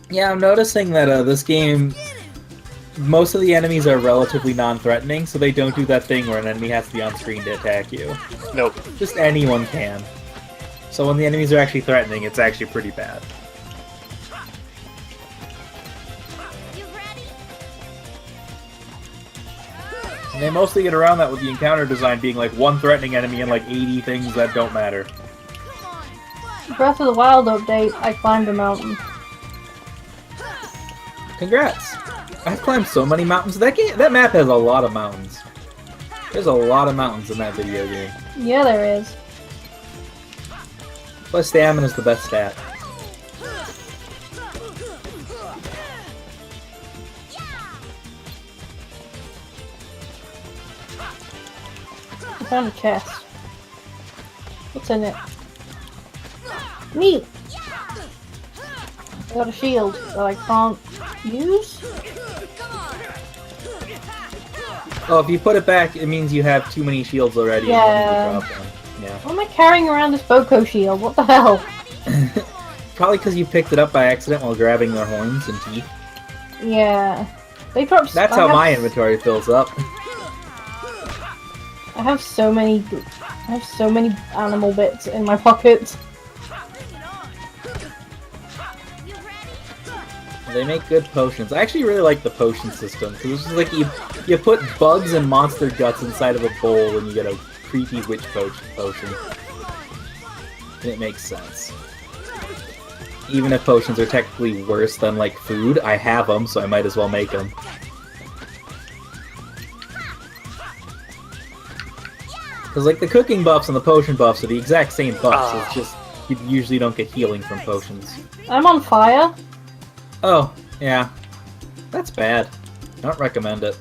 Yeah, I'm noticing that this game, most of the enemies are relatively non-threatening, so they don't do that thing where an enemy has to be on screen to attack you. Nope. Just anyone can. So when the enemies are actually threatening, it's actually pretty bad. And they mostly get around that with the encounter design being like one threatening enemy and like 80 things that don't matter. Breath of the Wild update, I climbed a mountain. Congrats! I've climbed so many mountains. That map has a lot of mountains. There's a lot of mountains in that video game. Yeah, there is. Plus stamina is the best stat. I found a chest. What's in it? Neat! I got a shield that I can't use? Oh, if you put it back, it means you have too many shields already. Yeah. And you need to drop them. Yeah. Why am I carrying around this Boko shield? What the hell? Probably because you picked it up by accident while grabbing their horns and teeth. Yeah. They dropped. That's how my inventory fills up. I have so many animal bits in my pockets. They make good potions. I actually really like the potion system because it's just like you put bugs and monster guts inside of a bowl and you get a creepy witch potion. And it makes sense. Even if potions are technically worse than like food, I have them, so I might as well make them. Because like the cooking buffs and the potion buffs are the exact same buffs. It's just you usually don't get healing from potions. I'm on fire. Oh, yeah. That's bad. Don't recommend it.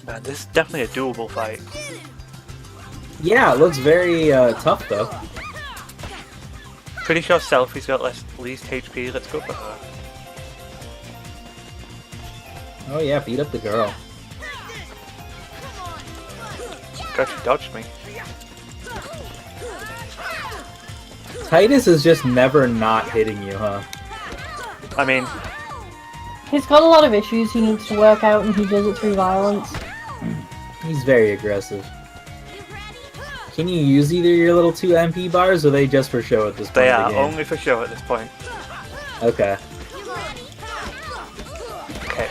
Man, this is definitely a doable fight. Yeah, it looks very tough though. Pretty sure Selfie's got least HP. Let's go for her. Oh yeah, beat up the girl. God, she dodged me. Titus is just never not hitting you, huh? I mean, He's got a lot of issues he needs to work out, and he does it through violence. He's very aggressive. Can you use either your little 2 MP bars, or are they just for show at this point? they in the are game? only for show at this point. Okay. Okay.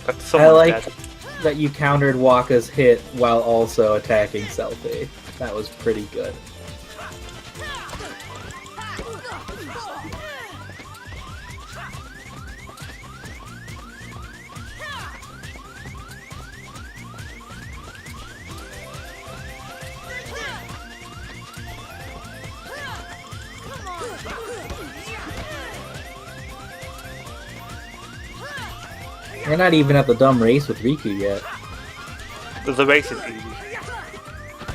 But I someone's like dead. that you countered Waka's hit while also attacking Selfie. That was pretty good. We're not even at the dumb race with Riku yet. The race is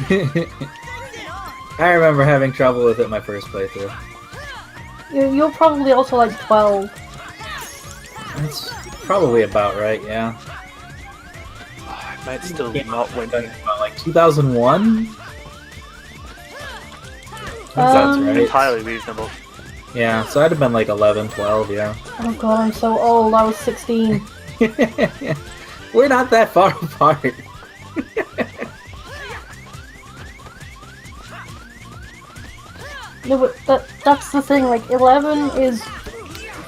easy. I remember having trouble with it my first playthrough. You're probably also like 12. That's probably about right, yeah. I might still Came not out win. about like 2001? That sounds right. Entirely reasonable. Yeah, so I'd have been like 11, 12, yeah. Oh god, I'm so old. I was 16. We're not that far apart. No, but that's the thing. Like 11 is.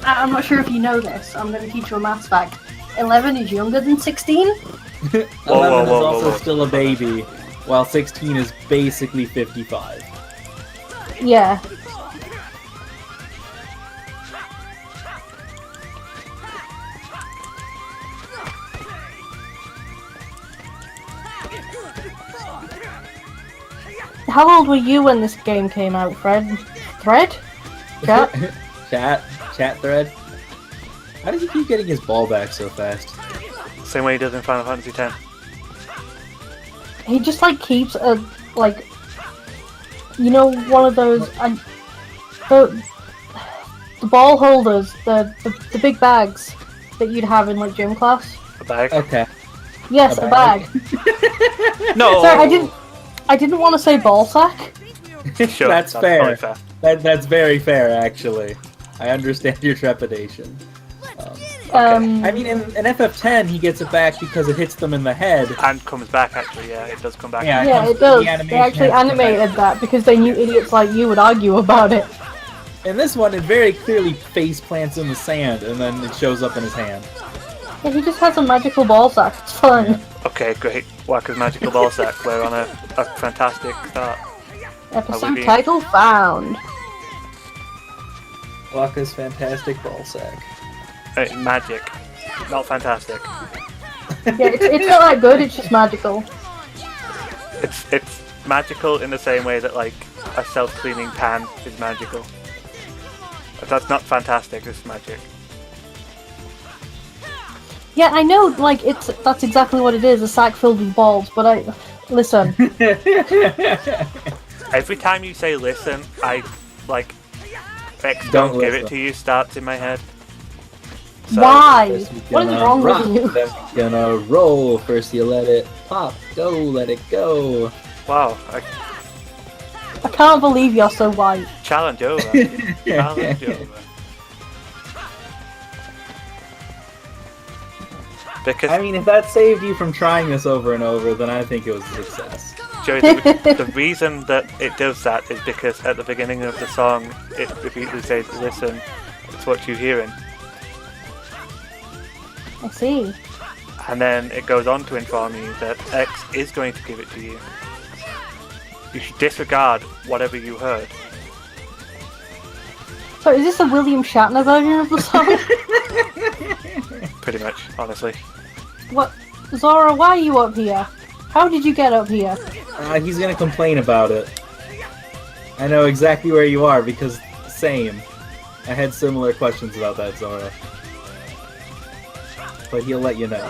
I'm not sure if you know this. I'm going to teach you a maths fact. 11 is younger than 16. 11 is also still a baby, while 16 is basically 55. Yeah. How old were you when this game came out, Fred? Fred? Chat? Chat thread. How does he keep getting his ball back so fast? Same way he does in Final Fantasy X. He just like keeps a like, you know, one of those the ball holders, the big bags that you'd have in like gym class. A bag? Okay. Yes, a bag. No! Sorry, I didn't want to say ball sack. Sure, That's fair. fair. That's very fair, actually. I understand your trepidation. I mean, in FF10, he gets it back because it hits them in the head. And comes back, actually, yeah, it does come back. Yeah. yeah, it the does. They animation actually has to come animated that because they knew idiots like you would argue about it. In this one, it very clearly face plants in the sand, and then it shows up in his hand. Yeah, he just has a magical ball sack. It's fun. Yeah. Okay, great. Wacker's Magical Ball Sack. We're on a fantastic start. Episode title found. Waka's fantastic ball sack. Magic. Not fantastic. Yeah, it's not that good. It's just magical. It's magical in the same way that, like, a self-cleaning pan is magical. But that's not fantastic, it's magic. Yeah, I know. Like that's exactly what it is. A sack filled with balls. But listen. Every time you say listen, I, like, X Don't don't give it listen. to you starts in my head. So, Why? First What is gonna wrong rock, with you? Then we're gonna roll. First you let it pop, go, let it go. Wow, I can't believe you're so white. challenge over. Challenge over. Because I mean, if that saved you from trying this over and over, then I think it was a success. Joey, the reason that it does that is because at the beginning of the song, it repeatedly says, listen, it's what you're hearing. I see. And then it goes on to inform you that X is going to give it to you. You should disregard whatever you heard. So is this a William Shatner version of the song? Pretty much, honestly. What? Zora, why are you up here? How did you get up here? He's gonna complain about it. I know exactly where you are because same. I had similar questions about that, Zora. But he'll let you know.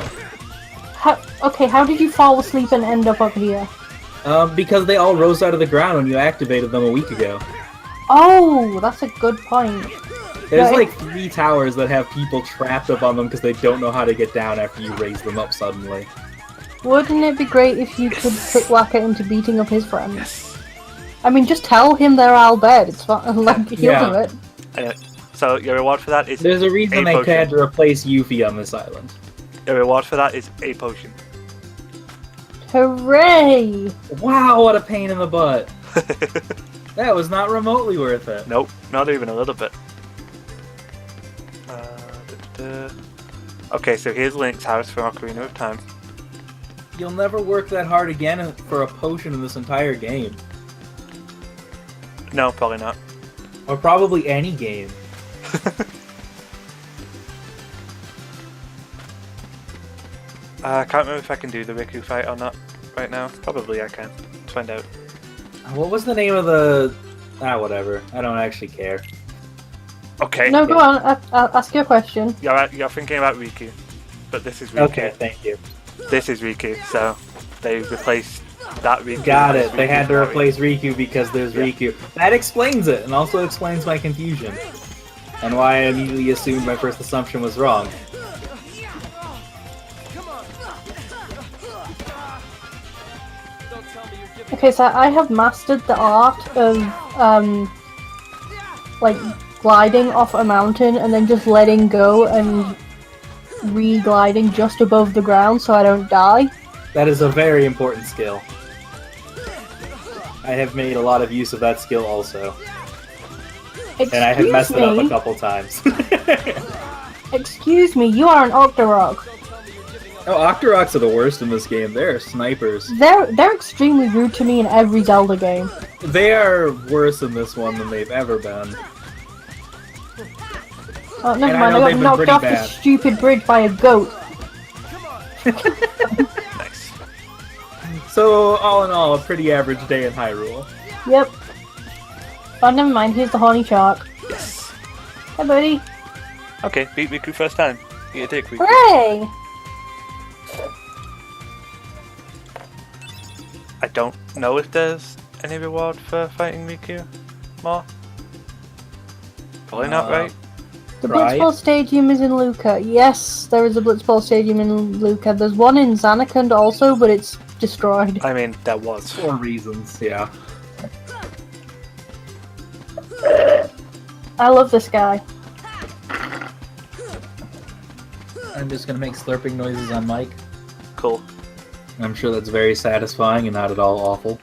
How did you fall asleep and end up here? Because they all rose out of the ground when you activated them a week ago. Oh, that's a good point. There's Yeah, like 3 towers that have people trapped up on them because they don't know how to get down after you raise them up suddenly. Wouldn't it be great if you could trick Wacker into beating up his friends? Yes. I mean, just tell him they're all dead. It's fine. Like, he'll Yeah. do it. Anyway, so your reward for that is There's a reason they potion. had to replace Yuffie on this island. Your reward for that is a potion. Hooray! Wow, what a pain in the butt. That was not remotely worth it. Nope, not even a little bit. Okay, so here's Link's house from Ocarina of Time. You'll never work that hard again for a potion in this entire game. No, probably not. Or probably any game. I can't remember if I can do the Riku fight or not right now. Probably I can. Let's find out. What was the name of the... whatever. I don't actually care. Okay. No, go on. Ask your question. You're thinking about Riku, but this is Riku. Okay, thank you. This is Riku, so they replaced that Riku. Got with it. They Riku had to Kairi. replace Riku because there's Yeah. Riku. That explains it, and also explains my confusion. And why I immediately assumed my first assumption was wrong. Okay, so I have mastered the art of, like, gliding off a mountain and then just letting go and re-gliding just above the ground so I don't die. That is a very important skill. I have made a lot of use of that skill also. And I have messed it up a couple times. Excuse me, you are an Octorok. Oh, Octoroks are the worst in this game. They're snipers. They're extremely rude to me in every Zelda game. They are worse in this one than they've ever been. Oh, never And I mind, know I they've got been knocked pretty off bad. this stupid bridge by a goat. Nice. So, all in all, a pretty average day in Hyrule. Yep. Oh, never mind, here's the horny shark. Yes. Hey, buddy. Okay, beat Riku first time. Eat a dick, Riku. Hooray! I don't know if there's any reward for fighting Riku more. Probably not, right? The Right. Blitzball Stadium is in Lucca. Yes, there is a Blitzball Stadium in Lucca. There's one in Zanarkand also, but it's destroyed. I mean, there was. For reasons, yeah. I love this guy. I'm just gonna make slurping noises on mic. Cool. I'm sure that's very satisfying and not at all awful.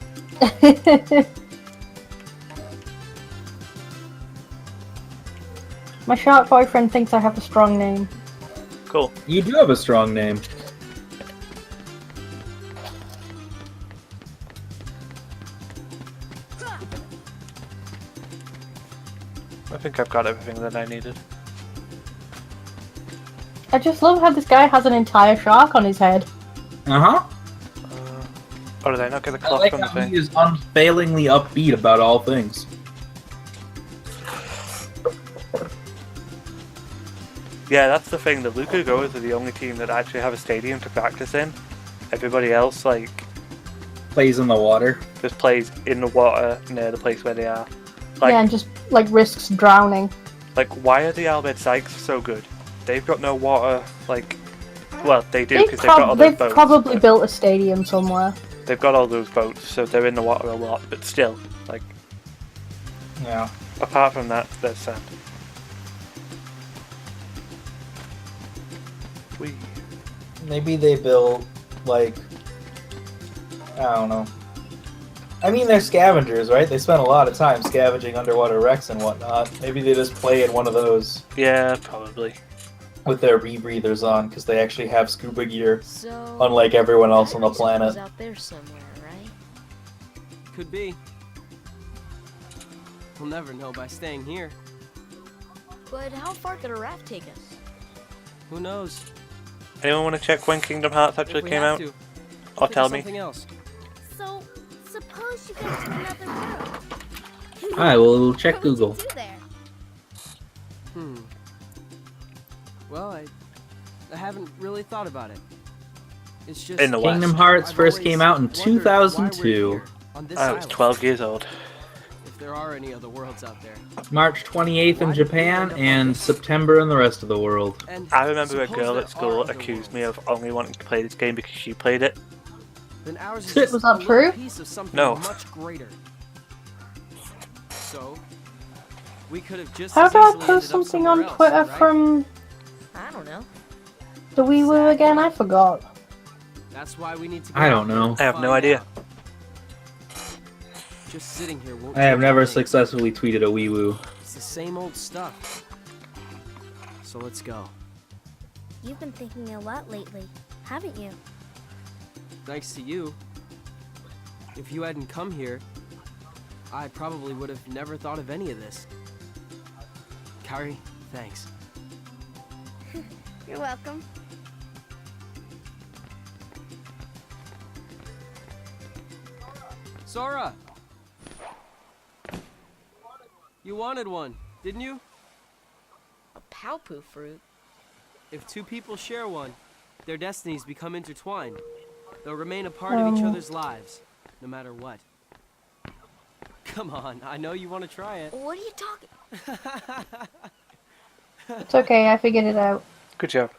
My shark boyfriend thinks I have a strong name. Cool. You do have a strong name. I think I've got everything that I needed. I just love how this guy has an entire shark on his head. Uh-huh. Oh, did I not get the I clock like from the how thing? he is unfailingly upbeat about all things. Yeah, that's the thing. The Luca Goers are the only team that actually have a stadium to practice in. Everybody else, like, Plays in the water. just plays in the water near the place where they are. Like, Yeah, and just like risks drowning. like, why are the Albert Sykes so good? They've got no water. Like, well, they do because they've got all those They've boats. probably but built a stadium somewhere. They've got all those boats, so they're in the water a lot. But still, like, Yeah. apart from that, there's sand. Whee. Maybe they build, like, I don't know. I mean, they're scavengers, right? They spend a lot of time scavenging underwater wrecks and whatnot. Maybe they just play in one of those Yeah, probably. with their rebreathers on, because they actually have scuba gear, So, unlike everyone else on the Kairi's planet. out there somewhere, right? Could be. We'll never know by staying here. But how far could a raft take us? Who knows? Anyone want to check when Kingdom Hearts If actually we came have out? to, Or think tell of me. something else. So, suppose you go to another world. Alright, well, we'll check What would you Google. do there? Hmm. Well, I haven't really thought about it. It's just In the West. Kingdom Hearts I've first always came out in wondered why we're 2002. here on this I was island. 12 years old. If there are any other worlds out there. March 28th in Japan and September in the rest of the world. And I remember a suppose girl there at school are other accused me worlds. of only wanting to play this game because she played it. Then ours is Was just that a little true? piece of something No. much greater. So we could have just How as do I easily post ended up something on somewhere else, Twitter right? from I don't know. the Wii Woo again? I forgot. That's why we need to go I out don't there know. and I have no find idea. out. Just sitting here won't I have change never a thing. successfully tweeted a wee woo. It's the same old stuff. So let's go. You've been thinking a lot lately, haven't you? Thanks to you. If you hadn't come here, I probably would have never thought of any of this. Kairi, thanks. You're welcome. Sora! You wanted one, didn't you? A Palpu fruit? If two people share one, their destinies become intertwined. They'll remain a part of each other's lives, no matter what. Come on, I know you want to try it. What are you talking? It's okay, I figured it out. Good job.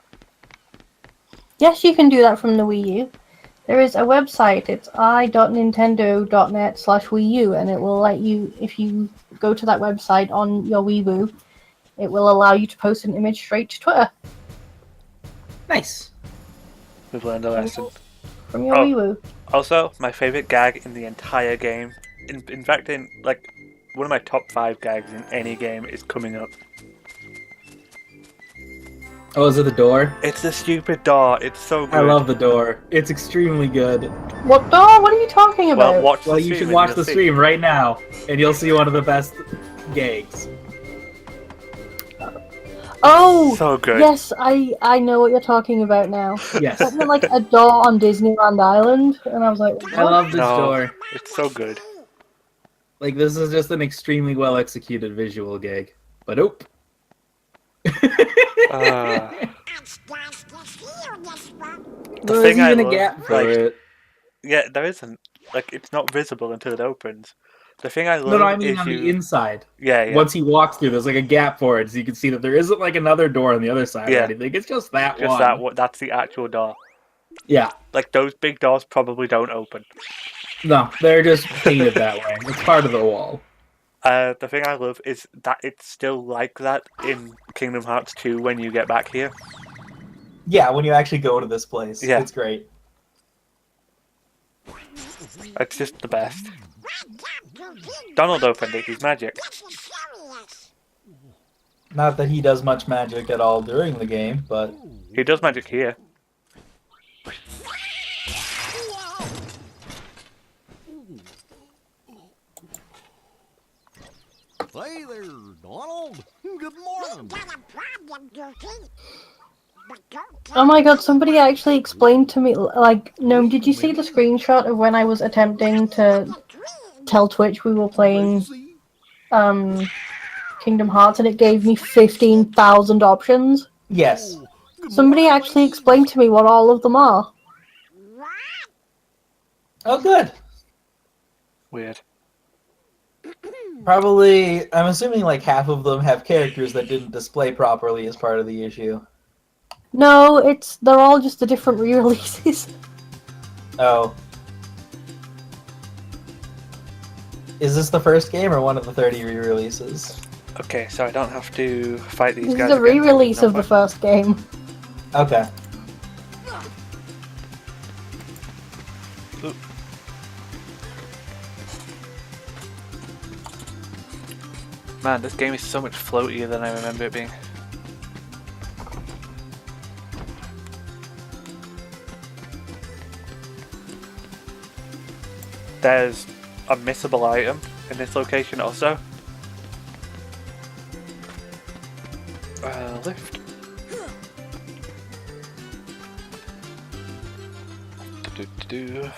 Yes, you can do that from the Wii U. There is a website, it's i.nintendo.net/Wii U, and it will let you, if you go to that website on your Wii Woo, it will allow you to post an image straight to Twitter Nice. We've learned a lesson. from your Oh. Wii Woo. Also, my favorite gag in the entire game, in fact, in like one of my top 5 gags in any game, is coming up. Oh, is it the door? It's the stupid door. It's so good. I love the door. It's extremely good. What door? What are you talking about? Well, watch Well, the you stream should and watch you'll the see. stream right now, and you'll see one of the best gags. Oh! So good. Yes, I know what you're talking about now. Yes. Something like a door on Disneyland Island, and I was like, I what? love this No. door. It's so good. Like, this is just an extremely well executed visual gag. But oop. The There's thing I even a love, gap for like, it. yeah, there isn't. Like, it's not visible until it opens. The thing I love No, I mean is on you. the inside. Yeah, yeah. Once he walks through, there's like a gap for it, so you can see that there isn't like another door on the other side Yeah. or anything. It's just that Just one. that. That's the actual door. Yeah. Like those big doors probably don't open. No, they're just painted that way. It's part of the wall. The thing I love is that it's still like that in Kingdom Hearts 2 when you get back here. Yeah, when you actually go to this place. Yeah. It's great. It's just the best. Donald opened it. He's magic. Not that he does much magic at all during the game, but... He does magic here. Hey there, Donald. Good morning. Oh my god, somebody actually explained to me, like, Gnome, did you see the screenshot of when I was attempting to tell Twitch we were playing, Kingdom Hearts and it gave me 15,000 options? Yes. Somebody actually explained to me what all of them are. Oh, good. Weird. Probably, I'm assuming like half of them have characters that didn't display properly as part of the issue. No, they're all just the different re-releases. Oh. Is this the first game or one of the 30 re-releases? Okay, so I don't have to fight these This guys. is a again. re-release No of the fun. first game. Okay. Ooh. Man, this game is so much floatier than I remember it being. There's a missable item in this location also. Lift. Do.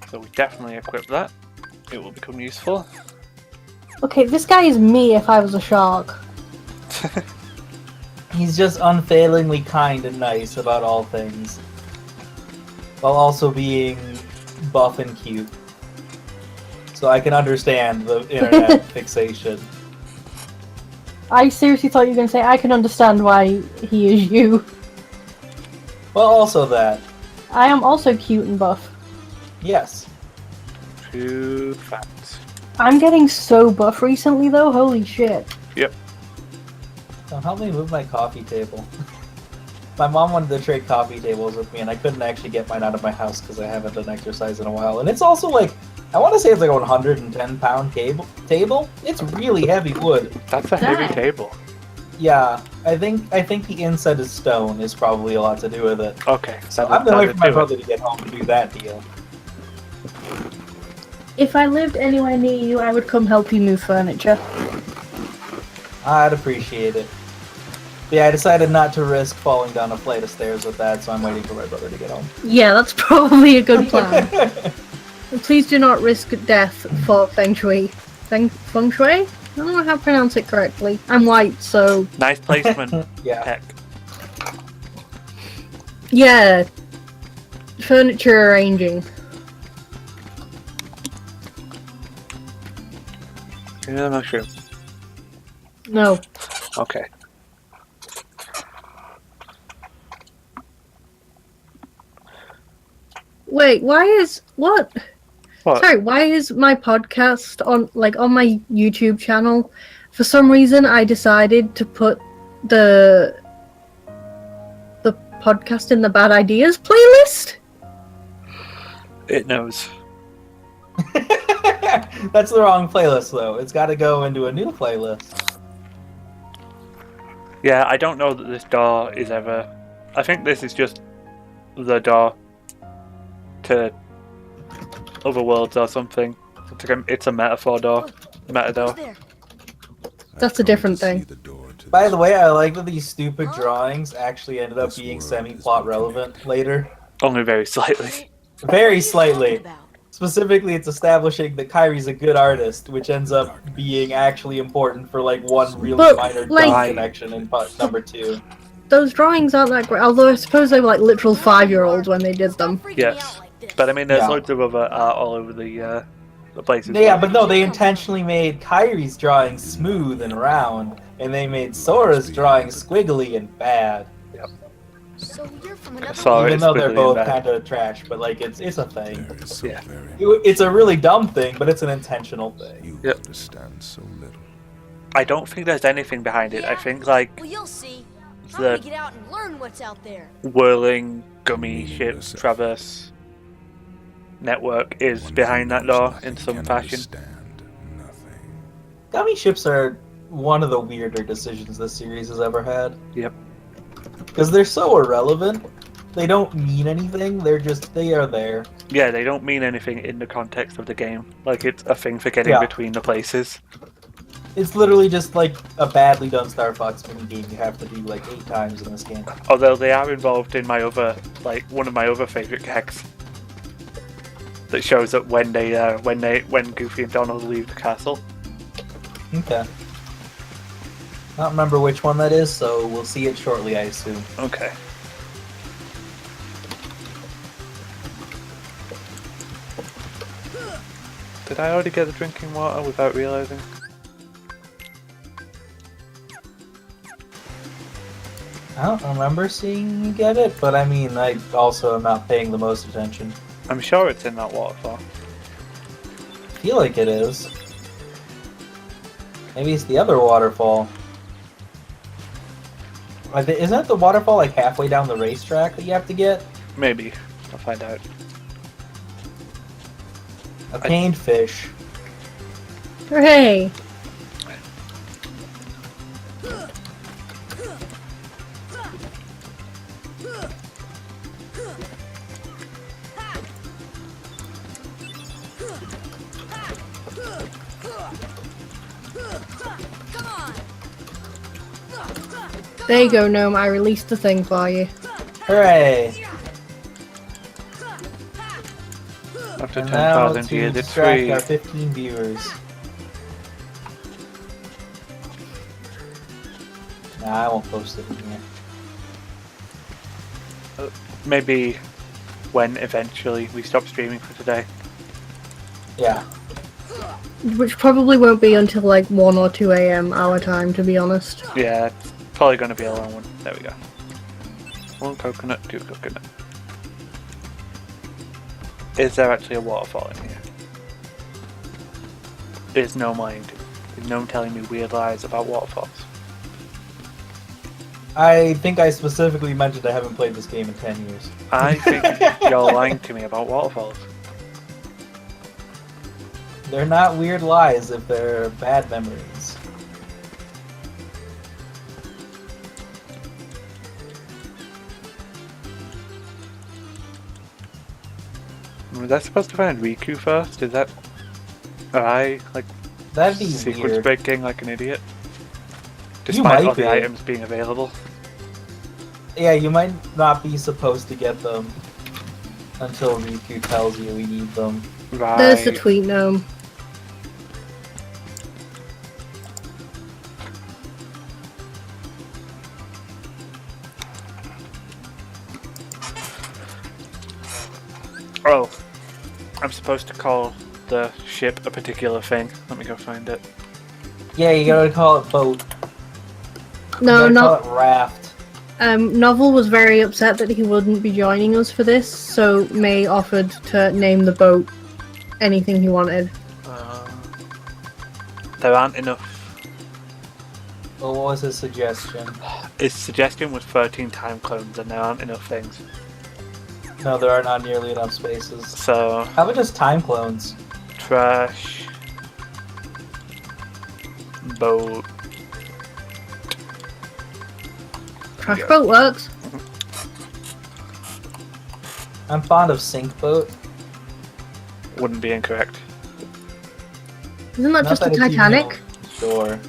So we definitely equip that. It will become useful. Okay, this guy is me if I was a shark. He's just unfailingly kind and nice about all things. While also being buff and cute. So I can understand the internet fixation. I seriously thought you were going to say, I can understand why he is you. Well, also that. I am also cute and buff. Yes. True facts. I'm getting so buff recently though, holy shit. Yep. So help me move my coffee table. My mom wanted to trade coffee tables with me, and I couldn't actually get mine out of my house because I haven't done exercise in a while. And it's also like, I want to say it's like a 110-pound table. It's really heavy wood. That's a heavy Dang. table. Yeah, I think the inside is stone is probably a lot to do with it. Okay, So that- I'm gonna wait that'll for my do it. brother to get home to do that deal. If I lived anywhere near you, I would come help you move furniture. I'd appreciate it. But yeah, I decided not to risk falling down a flight of stairs with that, so I'm waiting for my brother to get home. Yeah, that's probably a good plan. Please do not risk death for Feng Shui. Feng Shui? I don't know how to pronounce it correctly. I'm white, so... Nice placement, Yeah. Heck. Yeah. Furniture arranging. Give me the mushroom. No. Okay. Wait, why is... What? What? Sorry, why is my podcast on my YouTube channel? For some reason, I decided to put the podcast in the bad ideas playlist. It knows. That's the wrong playlist, though. It's got to go into a new playlist. Yeah, I don't know that this door is ever... I think this is just the door to other worlds or something. It's a metaphor door. Meta door. There. That's a different thing. By the way, I like that these stupid drawings actually ended up being semi-plot relevant later. Only very slightly. Very slightly. About. Specifically, it's establishing that Kairi's a good artist, which ends up being actually important for like one really But, minor like- dot connection in part number 2. Those drawings aren't that great, although I suppose they were like literal 5-year-olds when they did them. Stop freaking me Yes. out like this. But I mean, there's Yeah. loads of other art all over the the places. Yeah, but no, they intentionally made Kairi's drawing smooth and round, and they made Sora's drawing squiggly and bad. So you're from another Sora Even is though they're squiggly both and bad. kind of trash, but like it's a thing. There is so Yeah. very It's a really dumb thing, but it's an intentional thing. you Yep. understand so little. I don't think there's anything behind it. I think like Well, you'll see. I'm the gonna get out and learn what's out there. whirling gummy ship traverse network is One behind who that knows door nothing in some can fashion. understand nothing. Gummy ships are one of the weirder decisions this series has ever had. Yep. Because they're so irrelevant. They don't mean anything. They are there. Yeah, they don't mean anything in the context of the game. Like it's a thing for getting Yeah. between the places. It's literally just like a badly done Star Fox minigame you have to do like 8 times in this game. Although they are involved in my other, like one of my other favourite gags that shows up when Goofy and Donald leave the castle. Okay. I don't remember which one that is, so we'll see it shortly, I assume. Okay. Did I already get the drinking water without realising? I don't remember seeing you get it, but I mean, I also am not paying the most attention. I'm sure it's in that waterfall. I feel like it is. Maybe it's the other waterfall. Isn't that the waterfall like halfway down the racetrack that you have to get? Maybe. I'll find out. A caned fish. Hooray! Come on. There you go, Gnome. I released the thing for you. Hooray! After And now 10,000 to years, it's distract free. our 15 viewers. Nah, I won't post it in here. Maybe when eventually we stop streaming for today. Yeah. Which probably won't be until like 1 or 2 a.m. our time, to be honest. Yeah, it's probably going to be a long one. There we go. 1 coconut, 2 coconut. Is there actually a waterfall in here? Is Gnome lying to me? Is Gnome telling me weird lies about waterfalls? I think I specifically mentioned I haven't played this game in 10 years. I think you're lying to me about waterfalls. They're not weird lies if they're bad memories. Was I supposed to find Riku first? Is that... Are I, like, That'd be sequence weird. breaking like an idiot? Despite might all the be. items being available. Yeah, you might not be supposed to get them until Riku tells you we need them. Right. There's the tweet, Gnome. Oh. I'm supposed to call the ship a particular thing. Let me go find it. Yeah, you gotta call it boat. No, you gotta not. call it raft. Novel was very upset that he wouldn't be joining us for this, so May offered to name the boat anything he wanted. There aren't enough. Well, what was his suggestion? His suggestion was 13 time clones and there aren't enough things. No, there are not nearly enough spaces. So, How about just time clones? trash. Boat. Crash boat works. I'm fond of sink boat. Wouldn't be incorrect. Isn't that Not just a that it's even Titanic? Sure.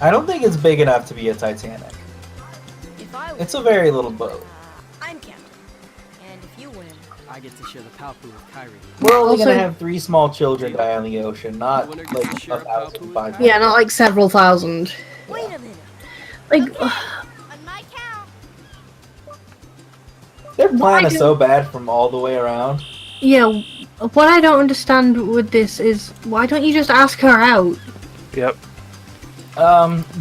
I don't think it's big enough to be a Titanic. If I win, It's a very little boat. I'm captain. And if you win, I get to share the Palpu with Kairi. We're only Also- gonna have 3 small children die on the ocean, not Winner like gets to share a 1,500. Yeah, not like several thousand. wait a minute. Like, On my count. Their plan Why is so bad from all the way around. Yeah, what I don't understand with this is why don't you just ask her out? Yep.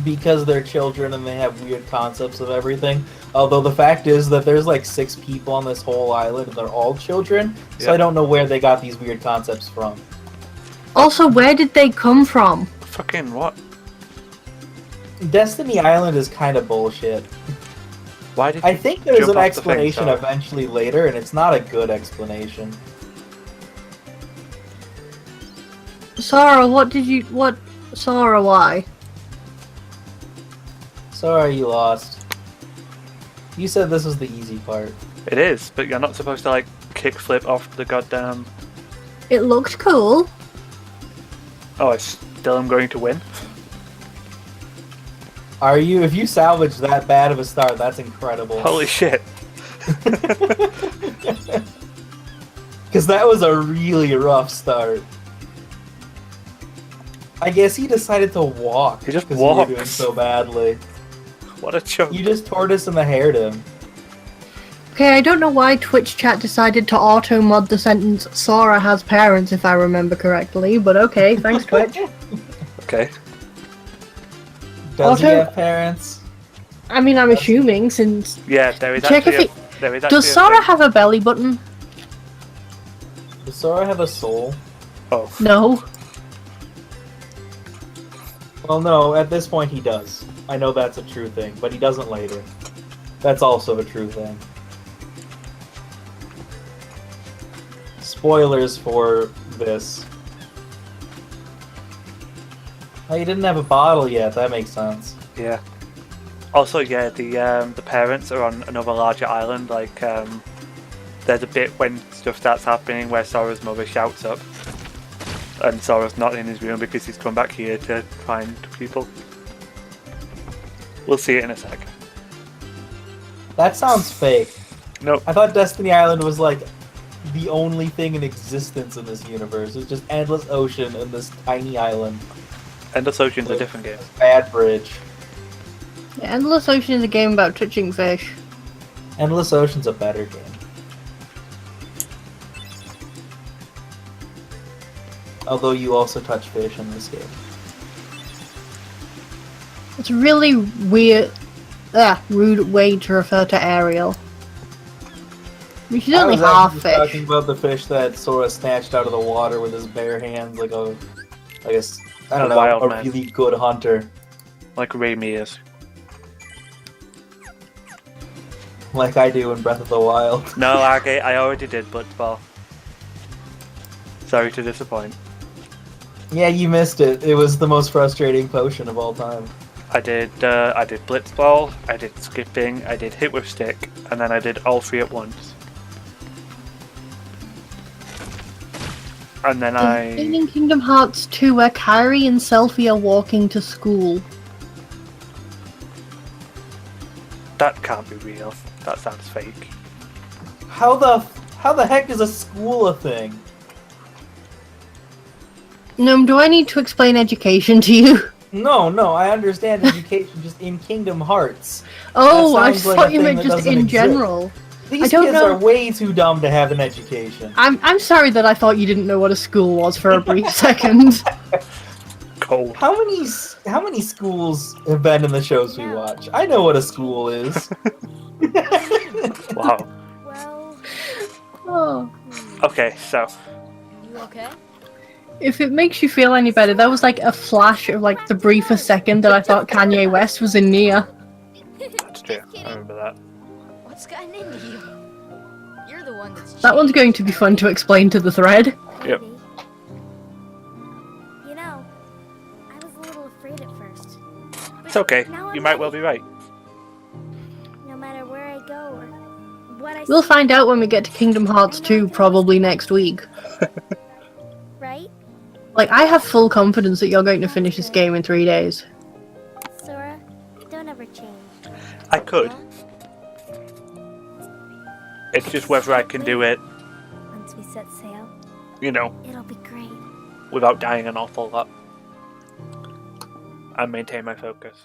Because they're children and they have weird concepts of everything. Although the fact is that there's like 6 people on this whole island and they're all children, so Yep. I don't know where they got these weird concepts from. Also, where did they come from? Fucking what? Destiny Island is kind of bullshit. Why did I you think there's jump an off the explanation thing, eventually later, and it's not a good explanation. Sora, Sora, why? Sorry you lost. You said this was the easy part. It is, but you're not supposed to like kickflip off the goddamn. It looked cool. Oh, I still am going to win. Are you? If you salvage that bad of a start, that's incredible. Holy shit! Because that was a really rough start. I guess he decided to walk. He just because you were doing walks. so badly. What a chunk! You just tortoise in the haired him. Okay, I don't know why Twitch chat decided to auto-mod the sentence Sora has parents, if I remember correctly, but okay, thanks Twitch. Okay. Does he Auto- have parents? I mean, I'm assuming since... Yeah, there is Check actually. if There is actually. Does Sora have a belly button? Does Sora have a soul? Oh, No. Well, no, at this point he does. I know that's a true thing, but he doesn't later. That's also a true thing. Spoilers for this. Oh, you didn't have a bottle yet, that makes sense. yeah. Also, yeah, the parents are on another larger island. Like, there's a bit when stuff starts happening where Sora's mother shouts up, and Sora's not in his room because he's come back here to find people. We'll see it in a sec. That sounds fake. No, I thought Destiny Island was like the only thing in existence in this universe. It's just endless ocean and this tiny island. Endless Ocean's a different game. Bad bridge. Yeah, Endless Ocean is a game about touching fish. Endless Ocean's a better game. Although you also touch fish in this game. It's a really weird, rude way to refer to Ariel. I mean, she's only I was half actually just fish. talking about the fish that Sora snatched out of the water with his bare hands, like a, I guess, I don't A know, wild a man. really good hunter. Like Ray Mears. Like I do in Breath of the Wild. No, okay, I already did Blitzball. Sorry to disappoint. Yeah, you missed it. It was the most frustrating potion of all time. I did Blitzball, I did skipping, I did hit with stick, and then I did all 3 at once. And then In Kingdom Hearts 2, where Kairi and Selphie are walking to school. That can't be real. That sounds fake. How the heck is a school a thing? Gnome, do I need to explain education to you? No, I understand education just in Kingdom Hearts. Oh, That I sounds like thought a you thing meant that just doesn't in exist. general. These I don't kids know. are way too dumb to have an education. I'm sorry that I thought you didn't know what a school was for a brief second. Cold. How many schools have been in the shows we watch? I know what a school is. Wow. Well, Oh. Okay, so you okay? If it makes you feel any better, that was like a flash of like the briefest second that I thought Kanye West was in Nia. that's true. I remember that. What's gotten into you? You're the one that's That one's going to be fun to explain to the thread. Yep. Maybe. You know, I was a little afraid at first. It's okay. Now You I'm might well be ready. right. No matter where I go or what I We'll see, find out when we get to Kingdom Hearts 2, probably next week. right? Like, I have full confidence that you're going to finish this game in 3 days. Sora, don't ever change. I could. It's just whether I can do it, Once we set sail, you know, it'll be great. without dying an awful lot. And maintain my focus.